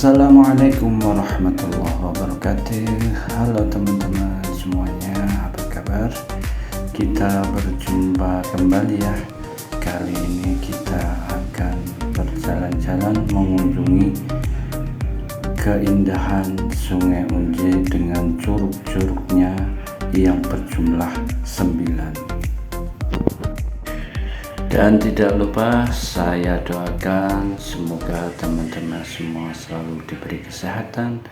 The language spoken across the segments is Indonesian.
Assalamualaikum warahmatullahi wabarakatuh. Halo teman-teman semuanya, apa kabar? Kita berjumpa kembali ya. Kali ini kita akan berjalan-jalan mengunjungi keindahan Sungai Unje dengan curug-curugnya yang berjumlah 9. Dan tidak lupa saya doakan semoga teman-teman semua selalu diberi kesehatan,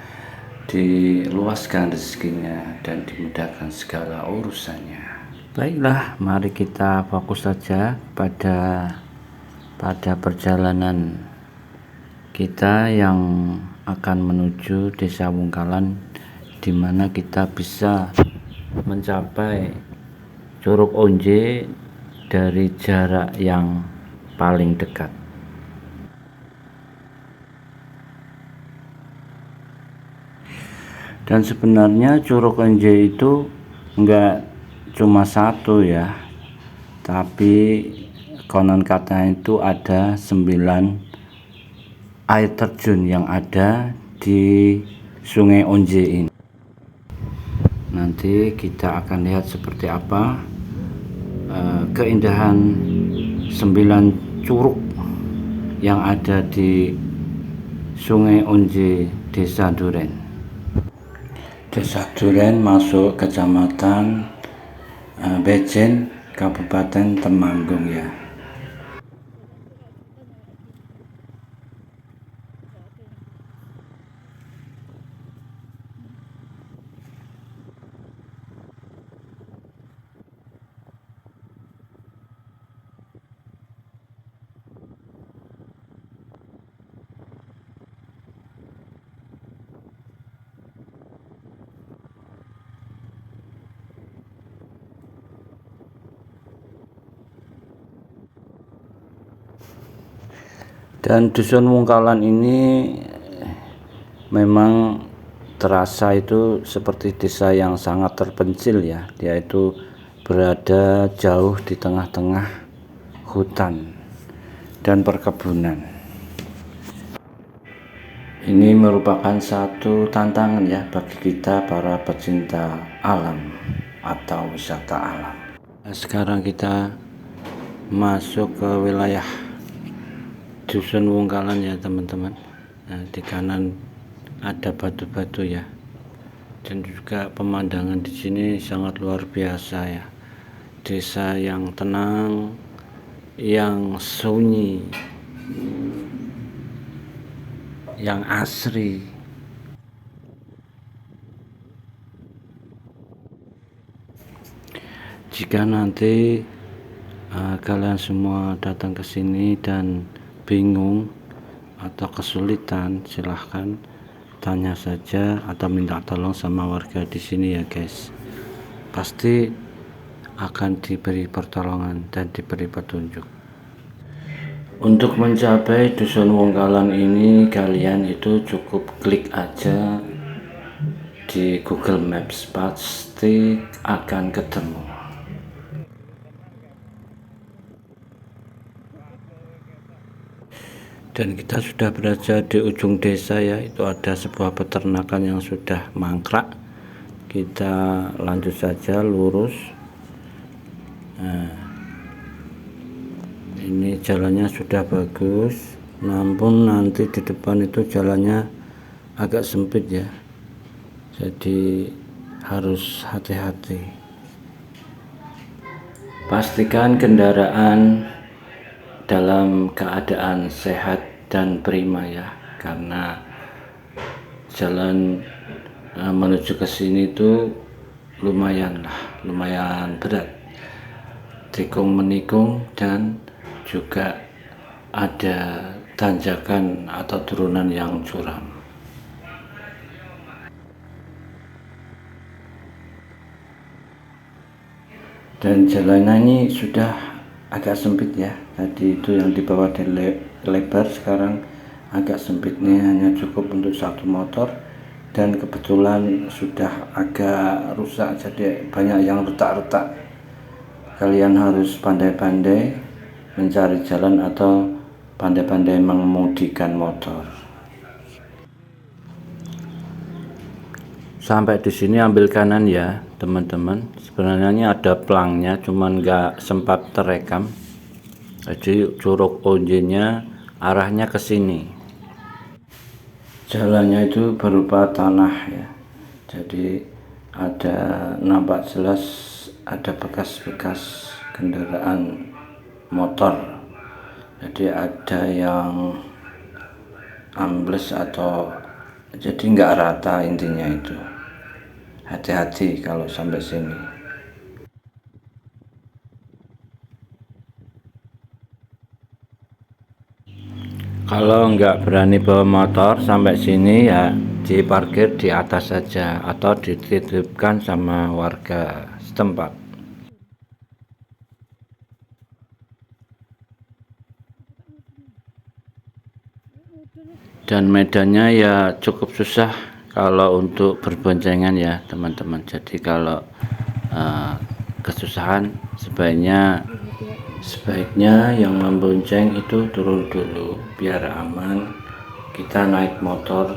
diluaskan rezekinya, dan dimudahkan segala urusannya. Baiklah, mari kita fokus saja pada perjalanan kita yang akan menuju Desa Wungkalan, di mana kita bisa mencapai Curug Unje dari jarak yang paling dekat. Dan sebenarnya Curug Unje itu enggak cuma satu ya, tapi konon katanya itu ada 9 air terjun yang ada di Sungai Unje ini. Nanti kita akan lihat seperti apa keindahan 9 curug yang ada di Sungai Unje, Desa Duren. Desa Duren masuk Kecamatan Bejen, Kabupaten Temanggung ya. Dan Dusun Wungkalan ini memang terasa itu seperti desa yang sangat terpencil ya. Dia itu berada jauh di tengah-tengah hutan dan perkebunan. Ini merupakan satu tantangan ya bagi kita para pecinta alam atau wisata alam. Sekarang kita masuk ke wilayah Dusun Wungkalan ya teman-teman. Nah, di kanan ada batu-batu ya, dan juga pemandangan di sini sangat luar biasa ya. Desa yang tenang, yang sunyi, yang asri. Jika nanti kalian semua datang ke sini dan bingung atau kesulitan, silahkan tanya saja atau minta tolong sama warga di sini ya guys. Pasti akan diberi pertolongan dan diberi petunjuk. Untuk mencapai Dusun Wungkalan ini, kalian itu cukup klik aja di Google Maps, pasti akan ketemu. Dan kita sudah berada di ujung desa ya, itu ada sebuah peternakan yang sudah mangkrak. Kita lanjut saja lurus. Nah, ini jalannya sudah bagus, namun nanti di depan itu jalannya agak sempit ya, jadi harus hati-hati. Pastikan kendaraan dalam keadaan sehat dan prima ya, karena jalan menuju ke sini itu lumayan berat, tikung menikung, dan juga ada tanjakan atau turunan yang curam. Dan jalannya ini sudah agak sempit ya, tadi itu yang di bawah lebar, sekarang agak sempit nih, hanya cukup untuk satu motor, dan kebetulan sudah agak rusak, jadi banyak yang retak-retak. Kalian harus pandai-pandai mencari jalan atau pandai-pandai mengemudikan motor. Sampai di sini ambil kanan ya teman-teman. Sebenarnya ada pelangnya, cuman nggak sempat terekam. Jadi Curug Onje-nya arahnya ke sini. Jalannya itu berupa tanah ya. Jadi ada nampak jelas ada bekas-bekas kendaraan motor. Jadi ada yang ambles atau jadi nggak rata, intinya itu. Hati-hati kalau sampai sini. Kalau nggak berani bawa motor sampai sini ya diparkir di atas saja atau dititipkan sama warga setempat. Dan medannya ya cukup susah kalau untuk berboncengan ya teman-teman. Jadi kalau kesusahan sebaiknya yang membonceng itu turun dulu biar aman. Kita naik motor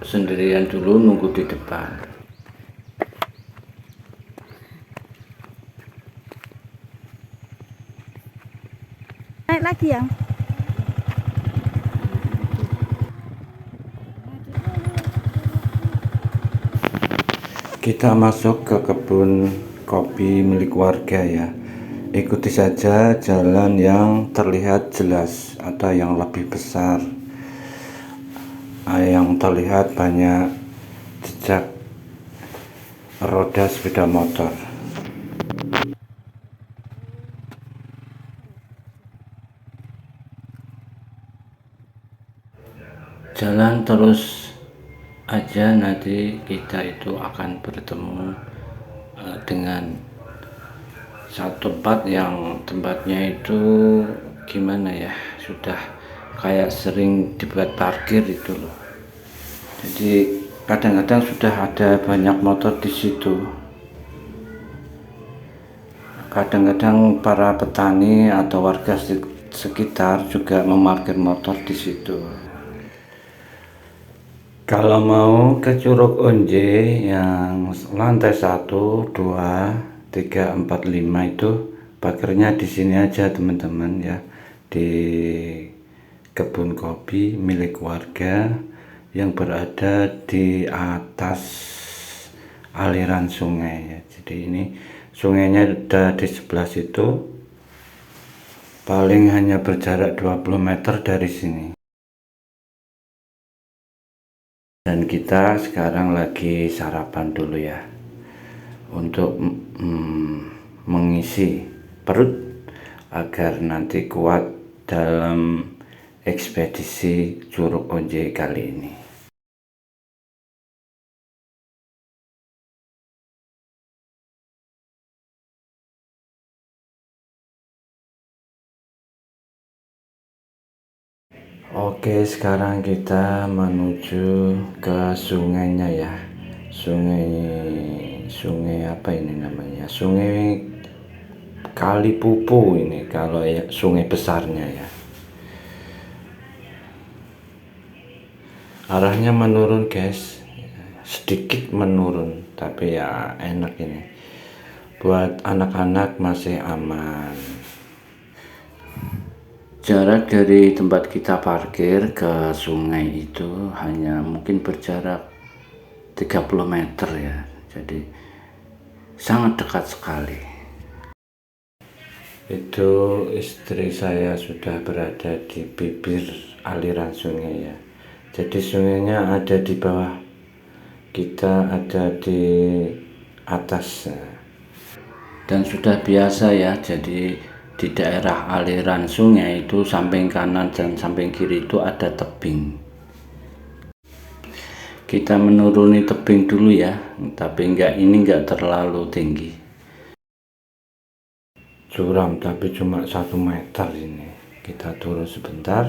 sendirian dulu, nunggu di depan. Naik lagi yang Kita masuk ke kebun kopi milik warga ya. Ikuti saja jalan yang terlihat jelas atau yang lebih besar. Yang terlihat banyak jejak roda sepeda motor. Jalan terus aja, nanti kita itu akan bertemu dengan satu tempat yang tempatnya itu gimana ya, sudah kayak sering dibuat parkir itu loh. Jadi kadang-kadang sudah ada banyak motor di situ. Kadang-kadang para petani atau warga sekitar juga memarkir motor di situ. Kalau mau ke Curug Onje yang lantai 1, 2, 3, 4, 5 itu parkirnya di sini aja teman-teman ya, di kebun kopi milik warga yang berada di atas aliran sungai ya. Jadi ini sungainya ada di sebelah situ, paling hanya berjarak 20 meter dari sini. Dan kita sekarang lagi sarapan dulu ya, untuk mengisi perut agar nanti kuat dalam ekspedisi Curug Onje kali ini. Oke, sekarang kita menuju ke sungainya ya. Sungai apa ini namanya? Sungai Kalipupu ini kalau ya, sungai besarnya ya. Arahnya menurun guys, sedikit menurun, tapi ya enak ini. Buat anak-anak masih aman. Jarak dari tempat kita parkir ke sungai itu hanya mungkin berjarak 30 meter ya. Jadi sangat dekat sekali. Itu istri saya sudah berada di bibir aliran sungai ya. Jadi sungainya ada di bawah, kita ada di atas. Dan sudah biasa ya, jadi di daerah aliran sungai itu samping kanan dan samping kiri itu ada tebing. Kita menuruni tebing dulu ya, tapi ini enggak terlalu tinggi. Curam tapi cuma 1 meter ini. Kita turun sebentar.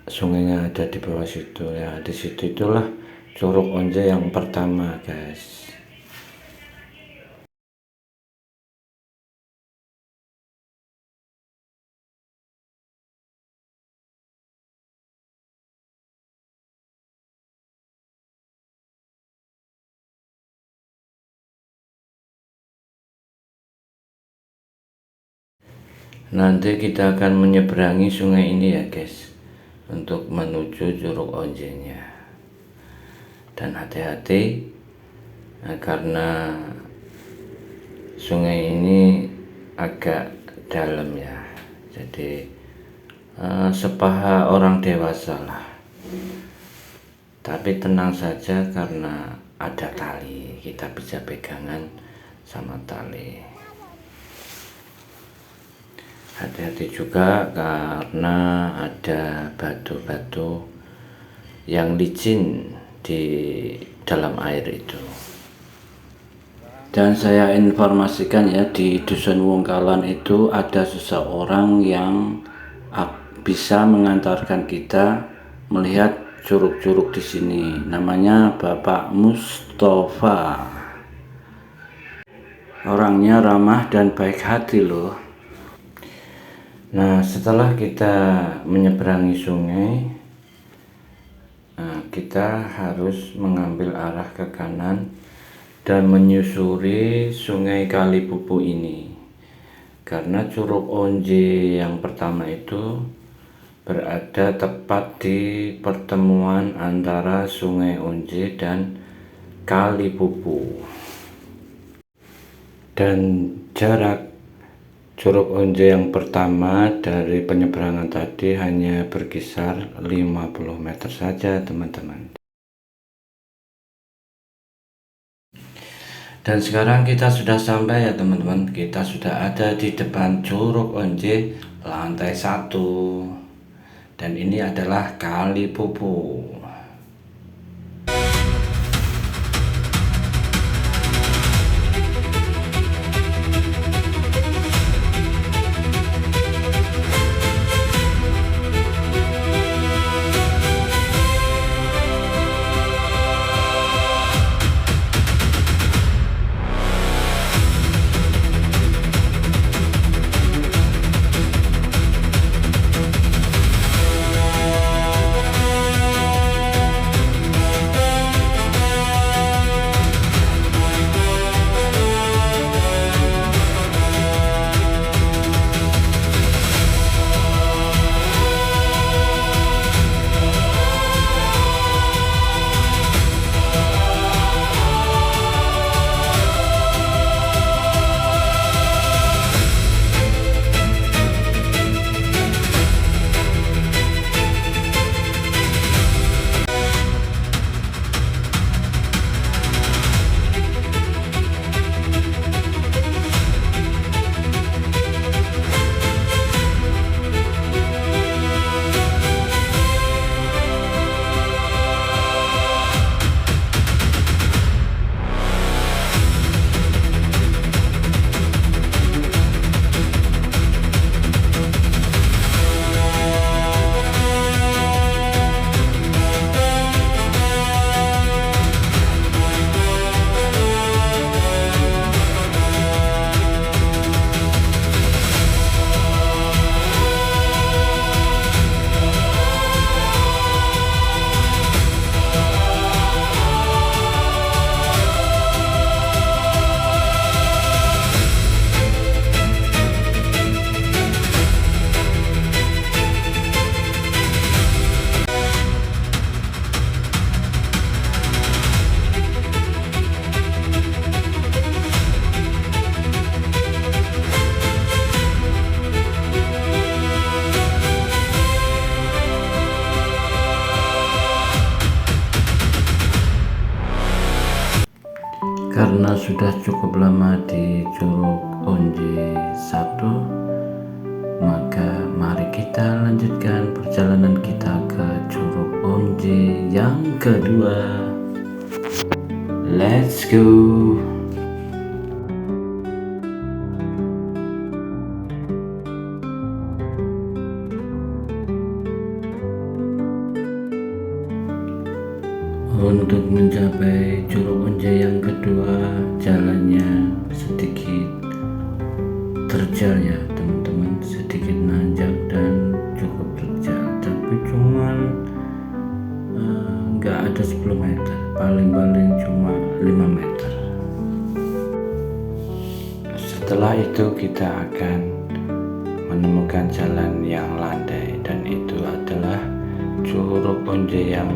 Sungainya ada di bawah situ ya. Di situ itulah Curug Onje yang pertama guys. Nanti kita akan menyeberangi sungai ini ya guys, untuk menuju Curug Onje-nya. Dan hati-hati karena sungai ini agak dalam ya, jadi sepaha orang dewasa lah. Tapi tenang saja karena ada tali, kita bisa pegangan sama tali. Hati-hati juga karena ada batu-batu yang licin di dalam air itu. Dan saya informasikan ya, di Dusun Wungkalan itu ada seseorang yang bisa mengantarkan kita melihat curug-curug di sini. Namanya Bapak Mustafa. Orangnya ramah dan baik hati loh. Nah, setelah kita menyeberangi sungai, kita harus mengambil arah ke kanan dan menyusuri sungai Kalipupu ini, karena Curug Onje yang pertama itu berada tepat di pertemuan antara Sungai Onje dan Kalipupu, dan jarak Curug Onje yang pertama dari penyeberangan tadi hanya berkisar 50 meter saja teman-teman. Dan sekarang kita sudah sampai ya teman-teman, kita sudah ada di depan Curug Onje lantai 1, dan ini adalah Kalipupu. Karena sudah cukup lama di Curug Onje 1, maka mari kita lanjutkan perjalanan kita ke Curug Onje yang kedua. Let's go. Untuk mencapai Curug Onje yang kedua, jalannya sedikit terjal ya teman-teman, sedikit nanjak dan cukup terjal, tapi cuman nggak ada 10 meter, paling-paling cuma 5 meter. Setelah itu kita akan menemukan jalan yang landai, dan itu adalah Curug Onje yang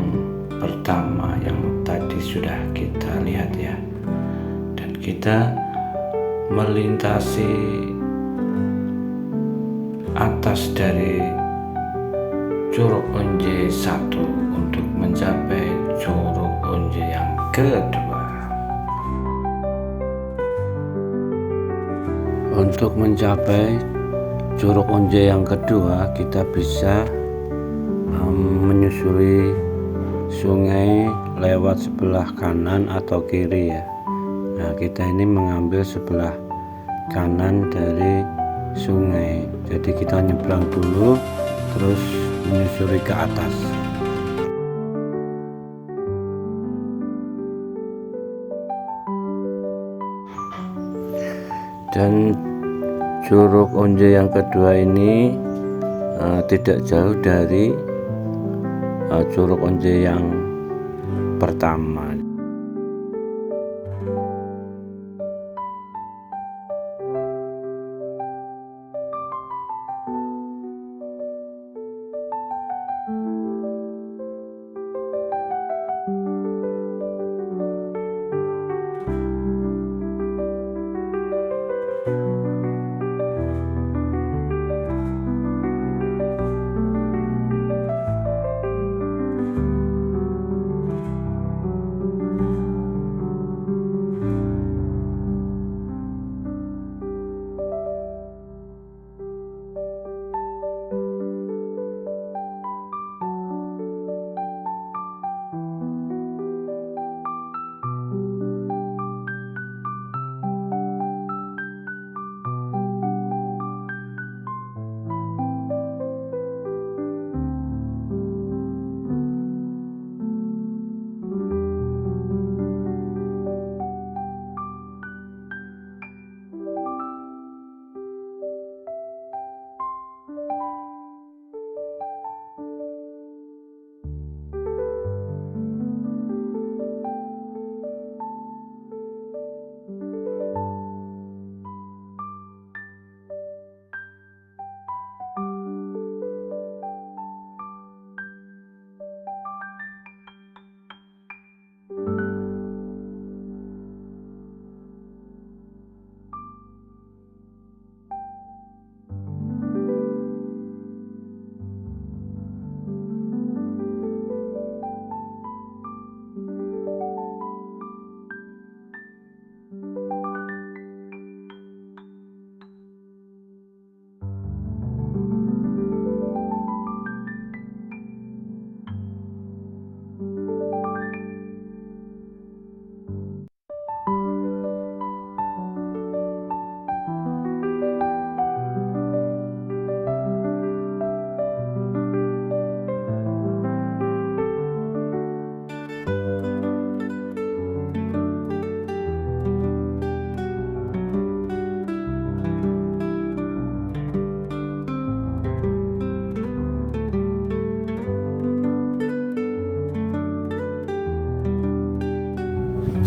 pertama yang tadi sudah kita lihat ya. Dan kita melintasi atas dari Curug Onje 1 untuk mencapai Curug Onje yang kedua. Untuk mencapai Curug Onje yang kedua, kita bisa menyusuri sungai lewat sebelah kanan atau kiri ya. Nah, kita ini mengambil sebelah kanan dari sungai, jadi kita nyebrang dulu terus menyusuri ke atas. Dan Curug Onje yang kedua ini tidak jauh dari Curug Onje yang pertama.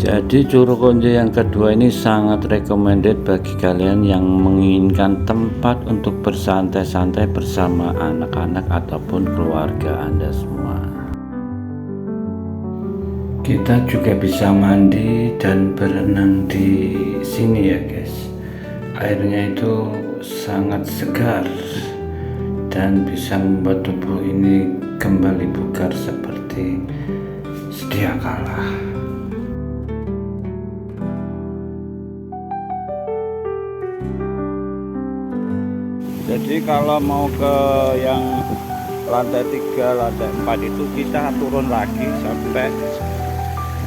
Jadi Curug Onje yang kedua ini sangat recommended bagi kalian yang menginginkan tempat untuk bersantai-santai bersama anak-anak ataupun keluarga Anda semua. Kita juga bisa mandi dan berenang di sini ya guys. Airnya itu sangat segar dan bisa membuat tubuh ini kembali bugar seperti sedia kala. Jadi kalau mau ke yang lantai 3, lantai 4 itu kita turun lagi sampai di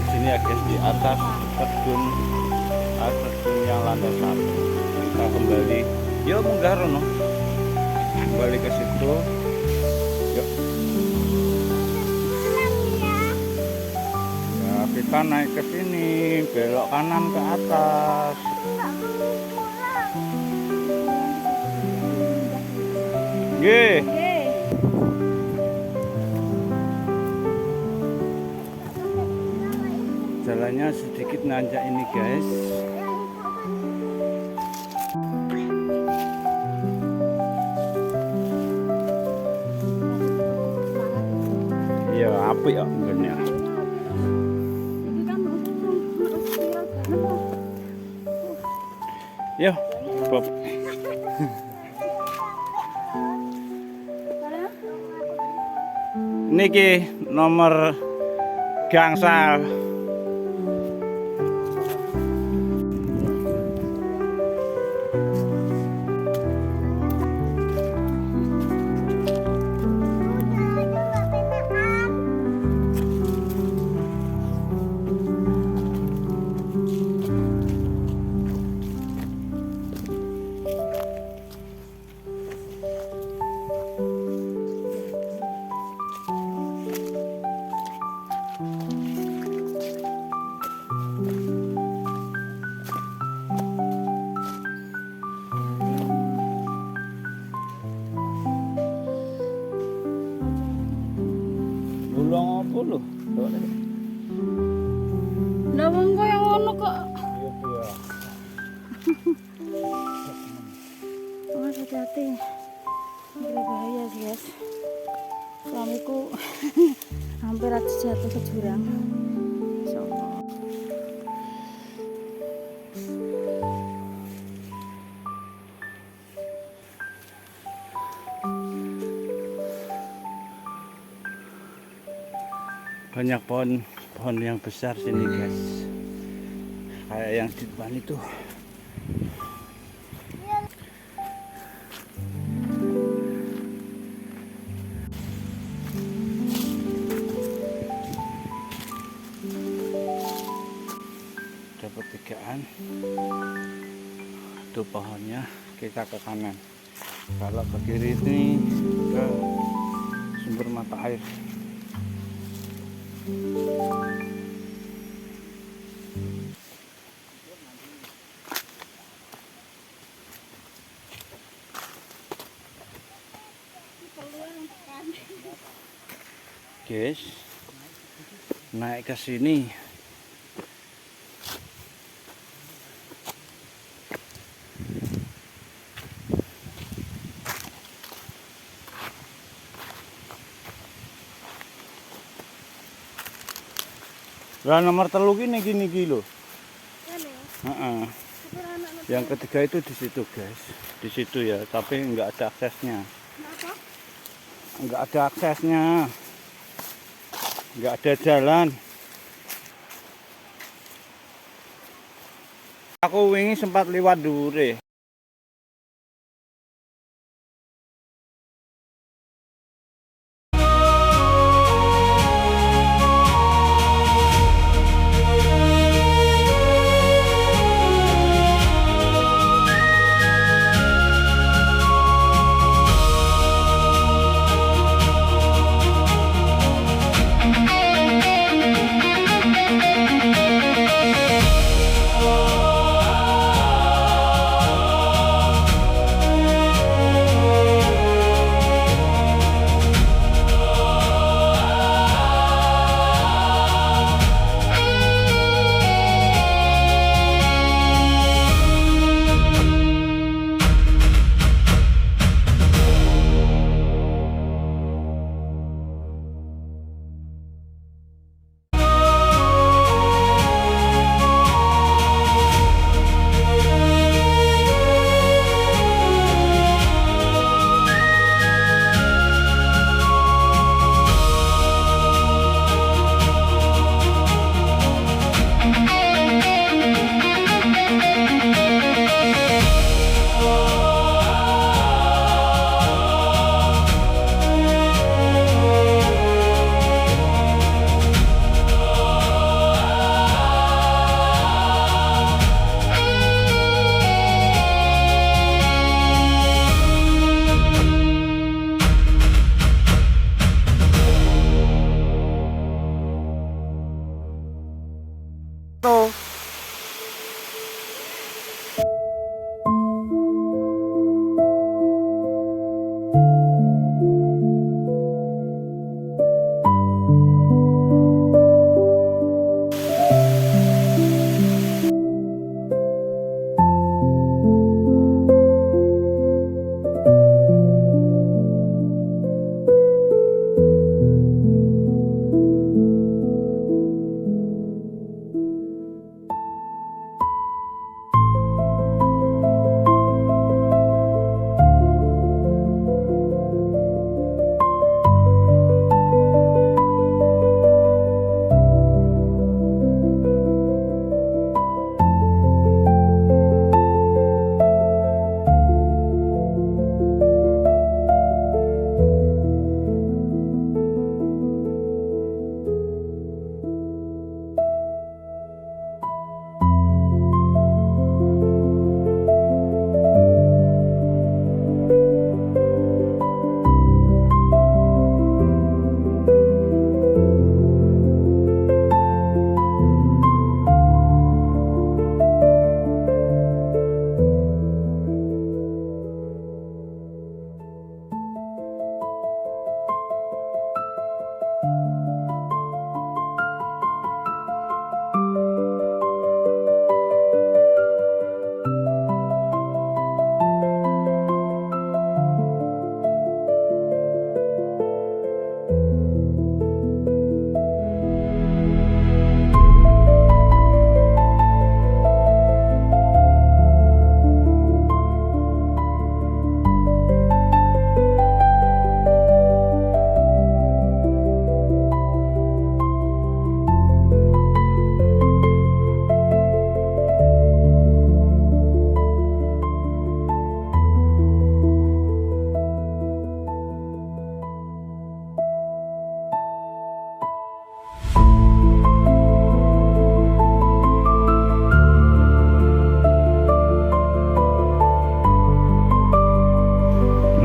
sini ya guys, di atas terjun yang lantai 1. Kita kembali, yuk munggah Rono, kembali ke situ. Yuk. Ya, kita naik ke sini, belok kanan ke atas. Ye. Jalannya sedikit nanjak ini guys. apik kok nggone. Iki kan terus viral banget kok. Yo, Bob. Niki nomor gangsal. Bulong apa lho? Lah wong kok yang ngono kok. Oh, hati-hati. Ini bahaya sih, guys. Suamiku hampir aja jatuh ke jurang. So. Banyak pohon yang besar sini guys, kayak yang di depan itu. Dapat tigaan, itu pohonnya. Kita ke kanan, kalau ke kiri ini ke sumber mata air. Guys, naik ke sini. Lah nomor telu gini lho. Heeh. Yang ketiga itu di situ guys, di situ ya, tapi nggak ada aksesnya. Nggak ada aksesnya, nggak ada jalan. Aku wingi sempat lewat dure.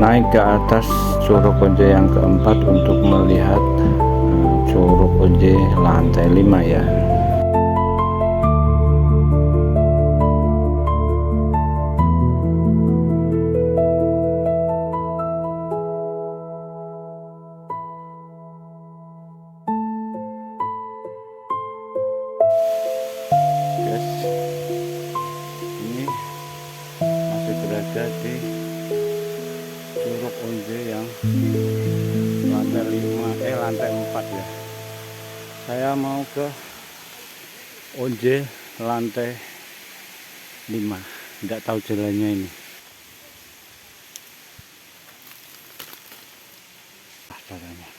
naik ke atas Curug Onje yang keempat untuk melihat Curug Onje lantai 5 ya. Guys, ini masih berada di Curug Onje yang lantai 5, lantai 4 ya. Saya mau ke Onje lantai 5, tidak tahu jalannya ini. Jalannya.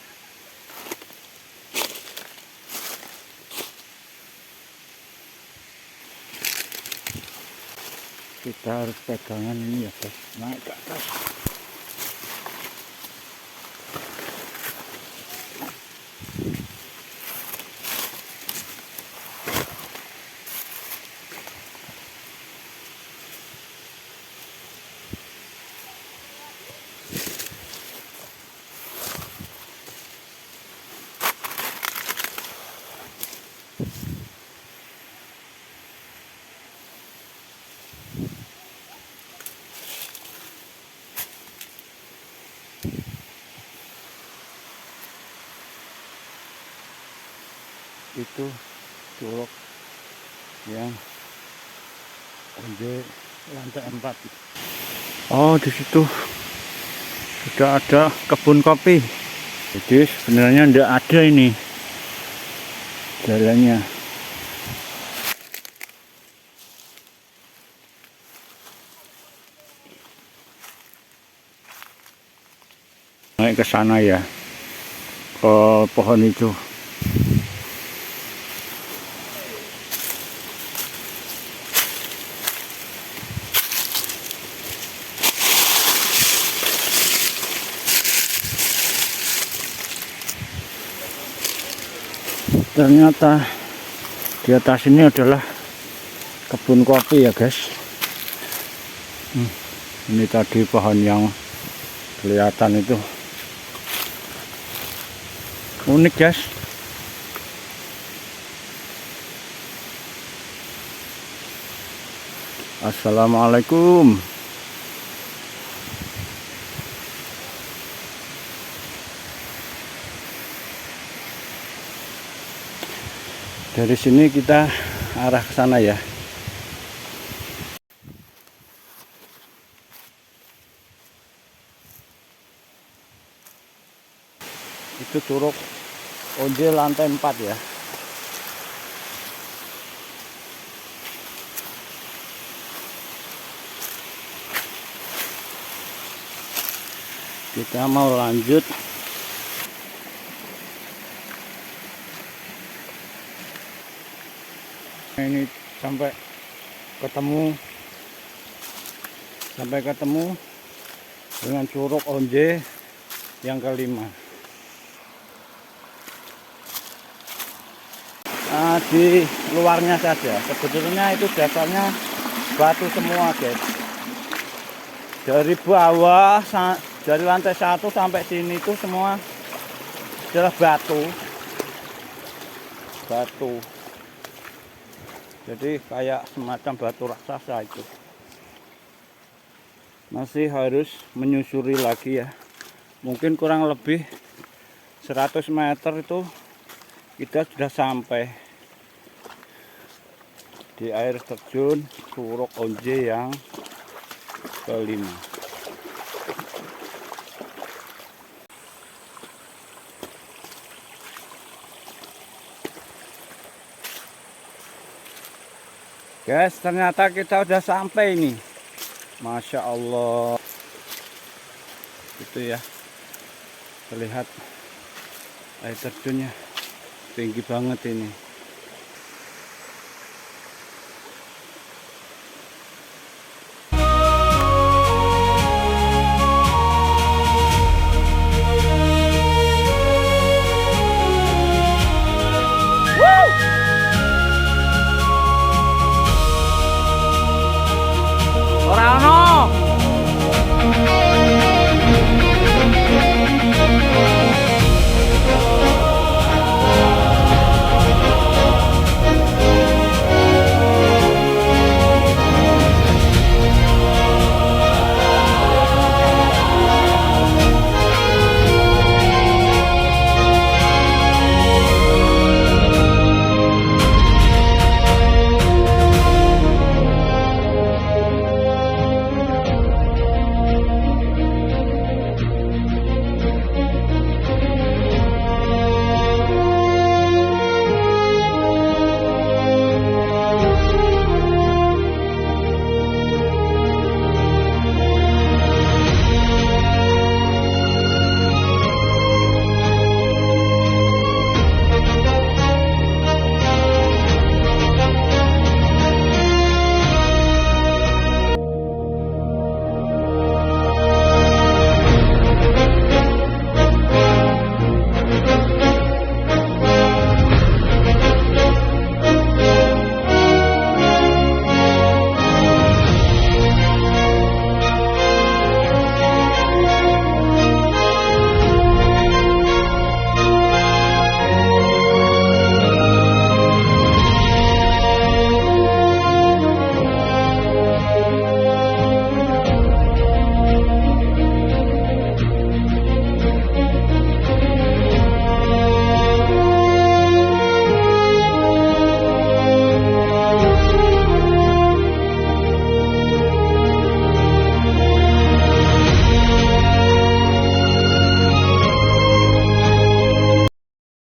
Kita harus pegangan ini ya guys, naik ke atas. Itu curug yang Onje lantai 4. Oh, di situ sudah ada kebun kopi. Jadi sebenarnya tidak ada ini jalannya. Naik ke sana ya, ke pohon itu. Ternyata di atas ini adalah kebun kopi ya guys. Ini tadi pohon yang kelihatan itu unik guys. Assalamualaikum. Dari sini kita arah ke sana ya. Itu Curug Onje lantai 4 ya. Kita mau lanjut. Ini sampai ketemu dengan Curug Onje yang kelima. Nah, di luarnya saja, sebetulnya itu dasarnya batu semua guys. Dari bawah, dari lantai 1 sampai sini itu semua adalah batu. Jadi kayak semacam batu raksasa itu. Masih harus menyusuri lagi ya. Mungkin kurang lebih 100 meter itu kita sudah sampai di air terjun Curug Onje yang kelima. Guys, ternyata kita udah sampai ini. Masya Allah. Itu ya. Terlihat air terjunnya tinggi banget ini.